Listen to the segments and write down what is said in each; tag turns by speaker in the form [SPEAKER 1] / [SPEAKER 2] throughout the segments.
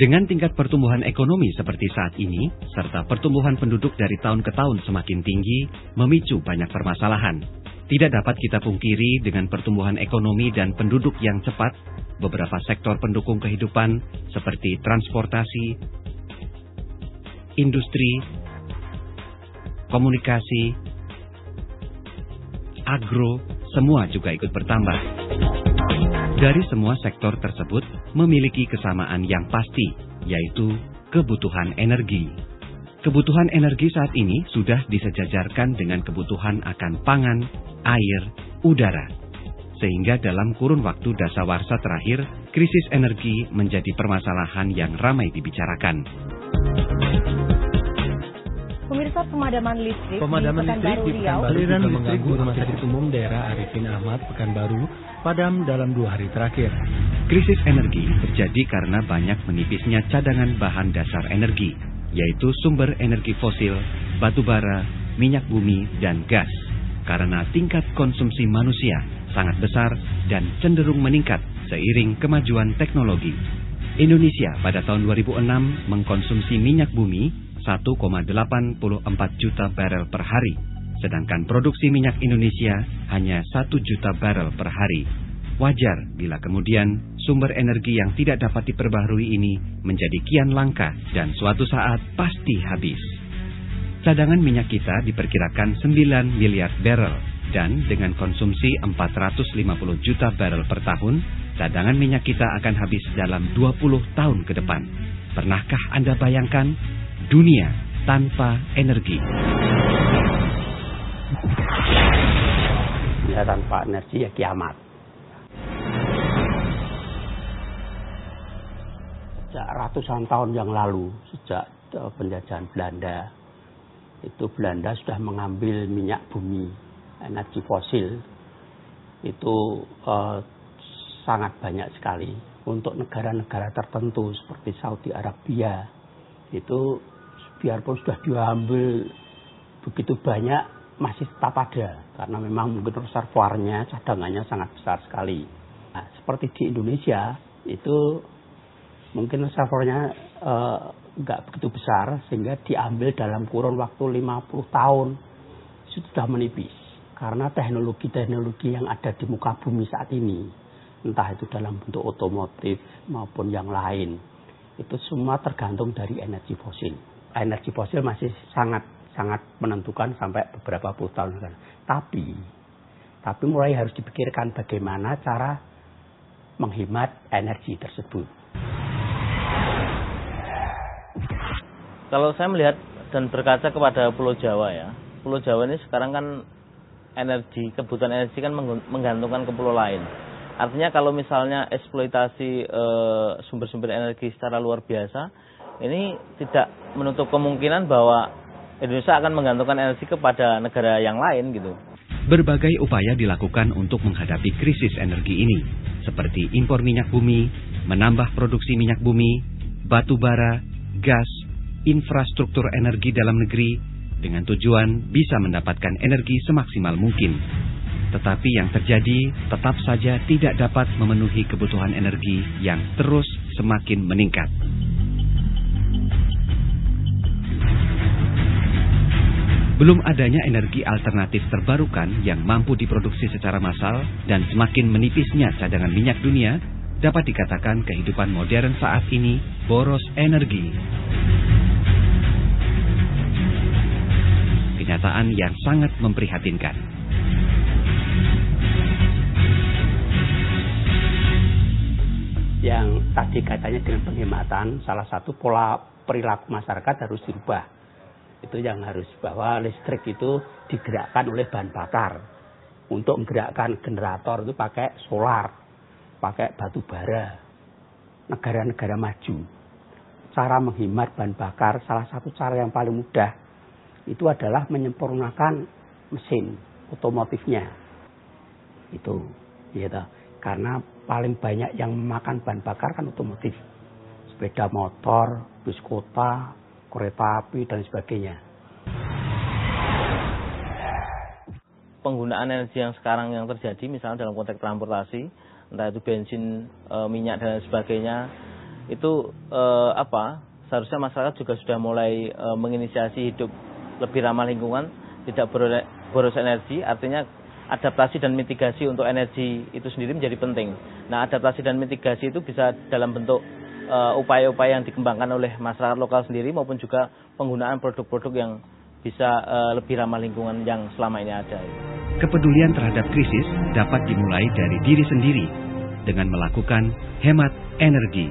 [SPEAKER 1] Dengan tingkat pertumbuhan ekonomi seperti saat ini, serta pertumbuhan penduduk dari tahun ke tahun semakin tinggi, memicu banyak permasalahan. Tidak dapat kita pungkiri dengan pertumbuhan ekonomi dan penduduk yang cepat, beberapa sektor pendukung kehidupan seperti transportasi, industri, komunikasi, agro, semua juga ikut bertambah. Dari semua sektor tersebut memiliki kesamaan yang pasti, yaitu kebutuhan energi. Kebutuhan energi saat ini sudah disejajarkan dengan kebutuhan akan pangan, air, udara. Sehingga dalam kurun waktu dasawarsa terakhir, krisis energi menjadi permasalahan yang ramai dibicarakan.
[SPEAKER 2] Pemirsa, pemadaman listrik di
[SPEAKER 3] Pekanbaru
[SPEAKER 2] Riau
[SPEAKER 3] aliran listrik di Rumah Sakit Umum Daerah Arifin Ahmad Pekanbaru padam dalam 2 hari terakhir.
[SPEAKER 1] Krisis energi terjadi karena banyak menipisnya cadangan bahan dasar energi, yaitu sumber energi fosil, batu bara, minyak bumi, dan gas. Karena tingkat konsumsi manusia sangat besar dan cenderung meningkat seiring kemajuan teknologi. Indonesia pada tahun 2006 mengkonsumsi minyak bumi 1,84 juta barel per hari, sedangkan produksi minyak Indonesia hanya 1 juta barel per hari. Wajar bila kemudian sumber energi yang tidak dapat diperbaharui ini menjadi kian langka dan suatu saat pasti habis. Cadangan minyak kita diperkirakan 9 miliar barel, dan dengan konsumsi 450 juta barel per tahun, cadangan minyak kita akan habis dalam 20 tahun ke depan. Pernahkah Anda bayangkan dunia tanpa energi?
[SPEAKER 4] Ya, tanpa energi ya kiamat. Sejak ratusan tahun yang lalu, sejak penjajahan Belanda, itu Belanda sudah mengambil minyak bumi, energi fosil, itu sangat banyak sekali. Untuk negara-negara tertentu seperti Saudi Arabia, itu biarpun sudah diambil begitu banyak, masih tetap ada. Karena memang mungkin reservoirnya, cadangannya sangat besar sekali. Nah, seperti di Indonesia, itu mungkin reservoirnya nggak begitu besar, sehingga diambil dalam kurun waktu 50 tahun. Itu sudah menipis. Karena teknologi-teknologi yang ada di muka bumi saat ini, entah itu dalam bentuk otomotif maupun yang lain, itu semua tergantung dari energi fosil. Energi fosil masih sangat menentukan sampai beberapa puluh tahun. Tapi mulai harus dipikirkan bagaimana cara menghemat energi tersebut.
[SPEAKER 5] Kalau saya melihat dan berkaca kepada Pulau Jawa ya, Pulau Jawa ini sekarang kan kebutuhan energi kan menggantungkan ke pulau lain. Artinya kalau misalnya eksploitasi sumber-sumber energi secara luar biasa, ini tidak menutup kemungkinan bahwa Indonesia akan menggantungkan energi kepada negara yang lain gitu.
[SPEAKER 1] Berbagai upaya dilakukan untuk menghadapi krisis energi ini, seperti impor minyak bumi, menambah produksi minyak bumi, batu bara, gas, infrastruktur energi dalam negeri, dengan tujuan bisa mendapatkan energi semaksimal mungkin. Tetapi yang terjadi tetap saja tidak dapat memenuhi kebutuhan energi yang terus semakin meningkat. Belum adanya energi alternatif terbarukan yang mampu diproduksi secara massal dan semakin menipisnya cadangan minyak dunia, dapat dikatakan kehidupan modern saat ini boros energi. Kenyataan yang sangat memprihatinkan.
[SPEAKER 4] Yang tadi katanya dengan penghematan, salah satu pola perilaku masyarakat harus dirubah. Itu yang harus, bahwa listrik itu digerakkan oleh bahan bakar. Untuk menggerakkan generator itu pakai solar, pakai batu bara. Negara-negara maju, cara menghemat bahan bakar, salah satu cara yang paling mudah itu adalah menyempurnakan mesin otomotifnya. Itu, gitu. Karena paling banyak yang memakan bahan bakar kan otomotif. Sepeda motor, bus kota, kereta api, dan sebagainya.
[SPEAKER 5] Penggunaan energi yang sekarang yang terjadi, misalnya dalam konteks transportasi, entah itu bensin, minyak, dan sebagainya, itu seharusnya masyarakat juga sudah mulai menginisiasi hidup lebih ramah lingkungan, tidak boros energi. Artinya adaptasi dan mitigasi untuk energi itu sendiri menjadi penting. Nah, adaptasi dan mitigasi itu bisa dalam bentuk upaya-upaya yang dikembangkan oleh masyarakat lokal sendiri maupun juga penggunaan produk-produk yang bisa lebih ramah lingkungan yang selama ini ada.
[SPEAKER 1] Kepedulian terhadap krisis dapat dimulai dari diri sendiri dengan melakukan hemat energi.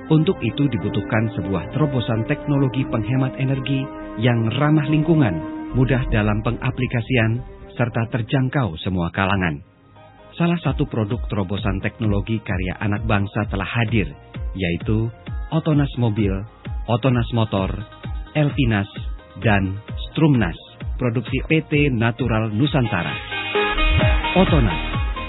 [SPEAKER 1] Untuk itu dibutuhkan sebuah terobosan teknologi penghemat energi yang ramah lingkungan, mudah dalam pengaplikasian, serta terjangkau semua kalangan. Salah satu produk terobosan teknologi karya anak bangsa telah hadir, yaitu Otonas Mobil, Otonas Motor, Eltinas, dan Strumnas, produksi PT Natural Nusantara. Otonas,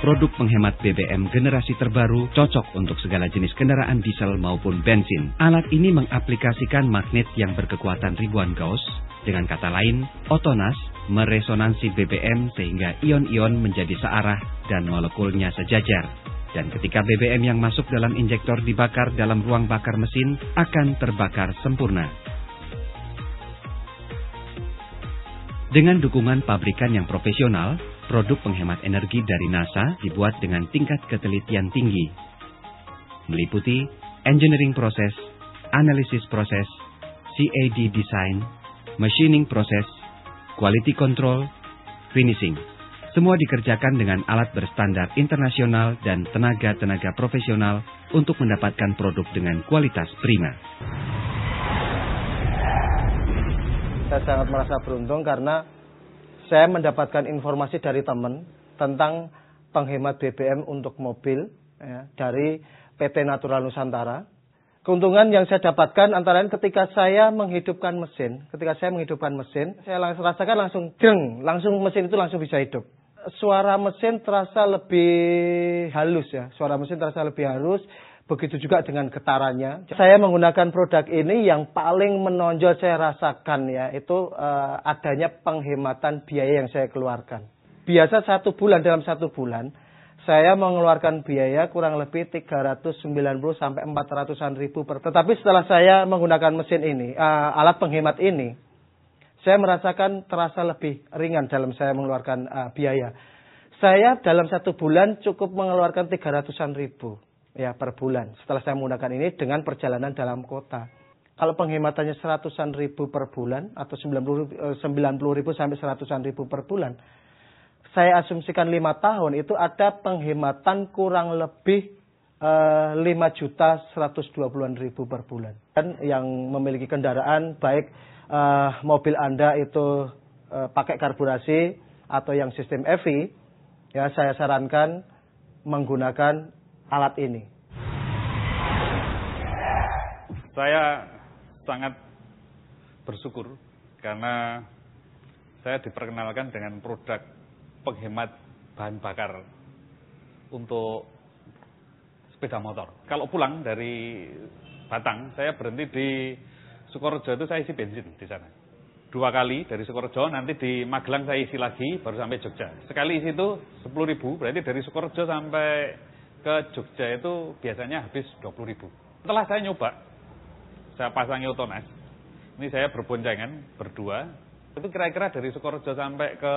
[SPEAKER 1] produk penghemat BBM generasi terbaru, cocok untuk segala jenis kendaraan diesel maupun bensin. Alat ini mengaplikasikan magnet yang berkekuatan ribuan Gauss. Dengan kata lain, Otonas meresonansi BBM sehingga ion-ion menjadi searah dan molekulnya sejajar. Dan ketika BBM yang masuk dalam injektor dibakar dalam ruang bakar mesin, akan terbakar sempurna. Dengan dukungan pabrikan yang profesional, produk penghemat energi dari NASA dibuat dengan tingkat ketelitian tinggi, meliputi engineering proses, analisis proses, CAD design, machining proses, quality control, finishing. Semua dikerjakan dengan alat berstandar internasional dan tenaga-tenaga profesional untuk mendapatkan produk dengan kualitas prima.
[SPEAKER 6] Saya sangat merasa beruntung karena saya mendapatkan informasi dari teman tentang penghemat BBM untuk mobil ya, dari PT Natural Nusantara. Keuntungan yang saya dapatkan antara lain ketika saya menghidupkan mesin. Saya rasakan langsung dreng, langsung mesin itu langsung bisa hidup. Suara mesin terasa lebih halus ya, begitu juga dengan getarannya. Saya menggunakan produk ini yang paling menonjol saya rasakan ya, itu adanya penghematan biaya yang saya keluarkan. Biasa dalam satu bulan, saya mengeluarkan biaya kurang lebih 390 sampai 400-an ribu tetapi setelah saya menggunakan mesin ini, alat penghemat ini, saya merasakan terasa lebih ringan dalam saya mengeluarkan biaya. Saya dalam satu bulan cukup mengeluarkan 300-an ribu. Ya, per bulan. Setelah saya menggunakan ini dengan perjalanan dalam kota. Kalau penghematannya 100-an ribu per bulan atau 90 ribu sampai 100-an ribu per bulan, saya asumsikan 5 tahun itu ada penghematan kurang lebih 5.120.000 per bulan. Dan yang memiliki kendaraan baik mobil Anda itu pakai karburasi atau yang sistem EV, ya saya sarankan menggunakan alat ini.
[SPEAKER 7] Saya sangat bersyukur karena saya diperkenalkan dengan produk penghemat bahan bakar untuk sepeda motor. Kalau pulang dari Batang, saya berhenti di Sukorejo itu saya isi bensin di sana. 2 kali dari Sukorejo, nanti di Magelang saya isi lagi, baru sampai Jogja. Sekali isi itu 10.000, berarti dari Sukorejo sampai ke Jogja itu biasanya habis 20.000. Setelah saya nyoba, saya pasangi Otonas. Ini saya berboncengan, berdua. Itu kira-kira dari Sukorejo sampai ke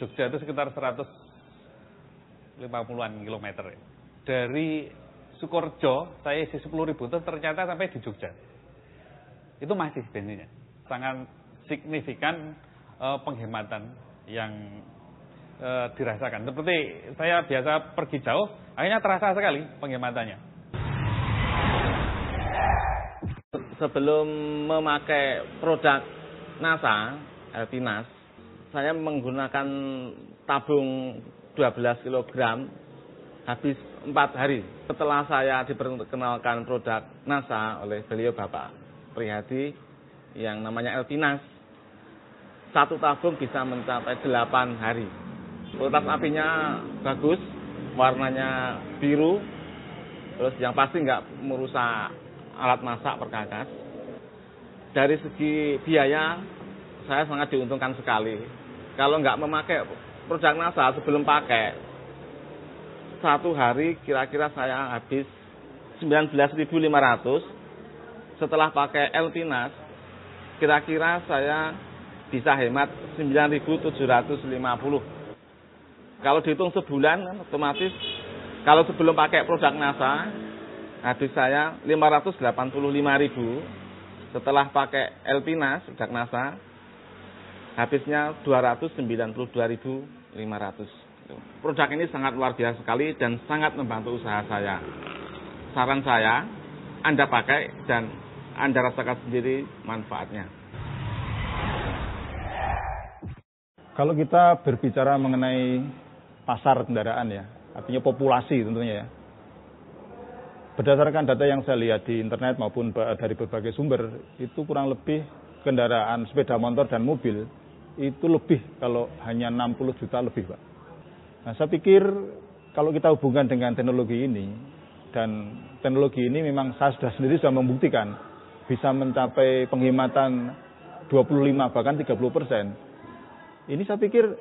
[SPEAKER 7] Jogja itu sekitar 150-an kilometer. Dari Sukorejo, saya isi 10.000 itu ternyata sampai di Jogja. Itu masih bensinnya. Sangat signifikan penghematan yang dirasakan. Seperti saya biasa pergi jauh, akhirnya terasa sekali penghematannya.
[SPEAKER 5] Sebelum memakai produk NASA, Eltinas, saya menggunakan tabung 12 kg habis 4 hari. Setelah saya diperkenalkan produk NASA oleh beliau Bapak Prihadi yang namanya Eltinas, 1 tabung bisa mencapai 8 hari. Kualitas apinya bagus, warnanya biru, terus yang pasti nggak merusak alat masak perkakas. Dari segi biaya, saya sangat diuntungkan sekali. Kalau nggak memakai produk NASA sebelum pakai, 1 hari kira-kira saya habis
[SPEAKER 8] 19.500. Setelah pakai LPNAS, kira-kira saya bisa hemat 9.750. Kalau dihitung sebulan, otomatis kalau sebelum pakai produk NASA, habis saya 585.000. Setelah pakai LPNAS, produk NASA, habisnya 292.500. Produk ini sangat luar biasa sekali dan sangat membantu usaha saya. Saran saya, Anda pakai dan Anda rasakan sendiri manfaatnya.
[SPEAKER 9] Kalau kita berbicara mengenai pasar kendaraan ya, artinya populasi tentunya ya. Berdasarkan data yang saya lihat di internet maupun dari berbagai sumber, itu kurang lebih kendaraan sepeda motor dan mobil itu lebih kalau hanya 60 juta lebih, Pak. Nah, saya pikir kalau kita hubungkan dengan teknologi ini, dan teknologi ini memang saya sudah membuktikan bisa mencapai penghematan 25 bahkan 30%. Ini saya pikir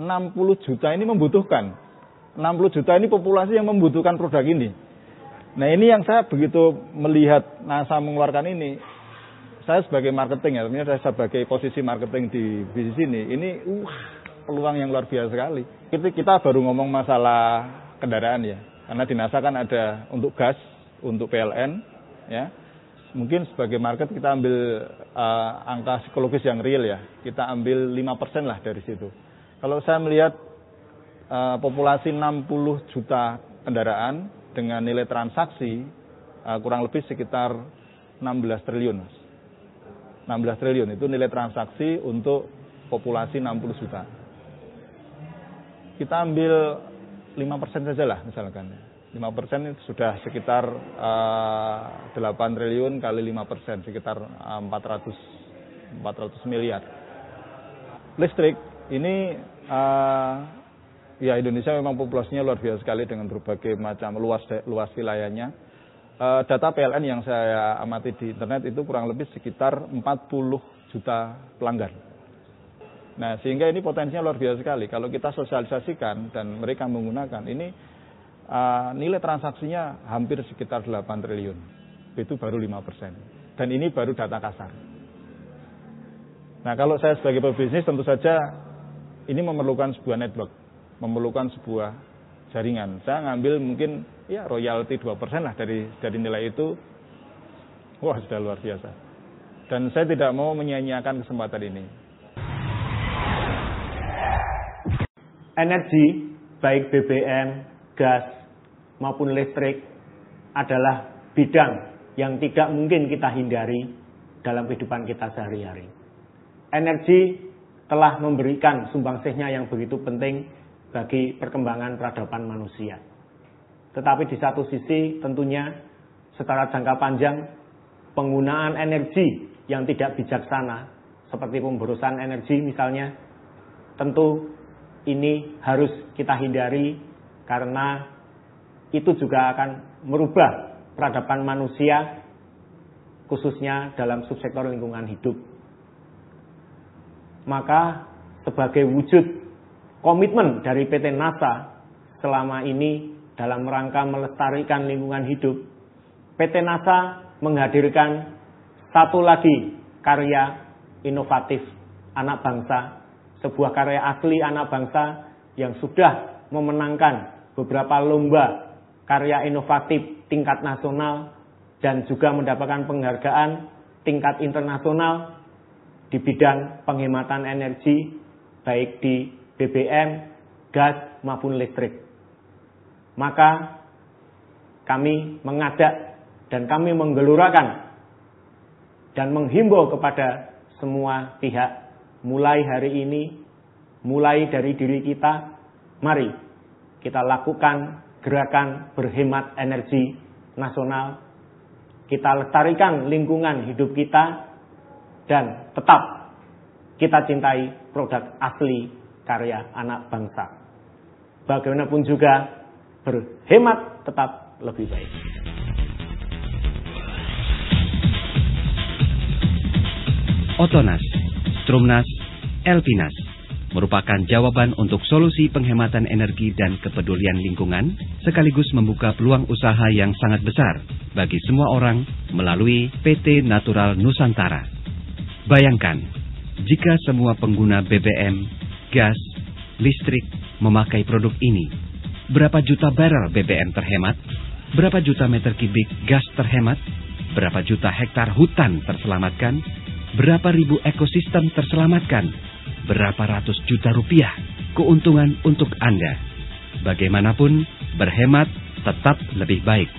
[SPEAKER 9] 60 juta ini membutuhkan. 60 juta ini populasi yang membutuhkan produk ini. Nah, ini yang saya begitu melihat NASA mengeluarkan ini, saya sebagai marketing ya, artinya saya sebagai posisi marketing di bisnis ini peluang yang luar biasa sekali. Kita baru ngomong masalah kendaraan ya, karena di NASA kan ada untuk gas, untuk PLN ya. Mungkin sebagai market kita ambil angka psikologis yang real ya, kita ambil 5% lah dari situ. Kalau saya melihat populasi 60 juta kendaraan dengan nilai transaksi kurang lebih sekitar 16 triliun. 16 triliun itu nilai transaksi untuk populasi 60 juta. Kita ambil 5% saja lah misalkan. 5% itu sudah sekitar 8 triliun kali 5%, sekitar 400 miliar. Listrik ini ya Indonesia memang populasinya luar biasa sekali dengan berbagai macam luas wilayahnya. Data PLN yang saya amati di internet itu kurang lebih sekitar 40 juta pelanggan. Nah, sehingga ini potensinya luar biasa sekali. Kalau kita sosialisasikan dan mereka menggunakan ini, nilai transaksinya hampir sekitar 8 triliun. Itu baru 5%. Dan ini baru data kasar. Nah, kalau saya sebagai pebisnis tentu saja ini memerlukan sebuah network, memerlukan sebuah jaringan. Saya ngambil mungkin ya royalti 2% lah dari nilai itu. Wah, sudah luar biasa. Dan saya tidak mau menyia-nyiakan kesempatan ini.
[SPEAKER 10] Energi, baik BBM, gas, maupun listrik adalah bidang yang tidak mungkin kita hindari dalam kehidupan kita sehari-hari. Energi telah memberikan sumbangsihnya yang begitu penting bagi perkembangan peradaban manusia. Tetapi di satu sisi tentunya secara jangka panjang penggunaan energi yang tidak bijaksana seperti pemborosan energi misalnya, tentu ini harus kita hindari karena itu juga akan merubah peradaban manusia khususnya dalam subsektor lingkungan hidup. Maka sebagai wujud komitmen dari PT NASA selama ini dalam rangka melestarikan lingkungan hidup, PT NASA menghadirkan satu lagi karya inovatif anak bangsa, sebuah karya asli anak bangsa yang sudah memenangkan beberapa lomba karya inovatif tingkat nasional dan juga mendapatkan penghargaan tingkat internasional di bidang penghematan energi baik di BBM, gas maupun listrik. Maka kami mengajak dan kami menggelurakan dan menghimbau kepada semua pihak mulai hari ini, mulai dari diri kita, mari kita lakukan gerakan berhemat energi nasional. Kita lestarikan lingkungan hidup kita dan tetap kita cintai produk asli karya anak bangsa. Bagaimanapun juga berhemat tetap lebih baik.
[SPEAKER 1] Otonas, Stromnas, LPNAS. merupakan jawaban untuk solusi penghematan energi dan kepedulian lingkungan, sekaligus membuka peluang usaha yang sangat besar bagi semua orang melalui PT Natural Nusantara. Bayangkan, jika semua pengguna BBM, gas, listrik memakai produk ini, berapa juta barel BBM terhemat? Berapa juta meter kubik gas terhemat? Berapa juta hektar hutan terselamatkan? Berapa ribu ekosistem terselamatkan? Berapa ratus juta rupiah keuntungan untuk Anda? Bagaimanapun, berhemat tetap lebih baik.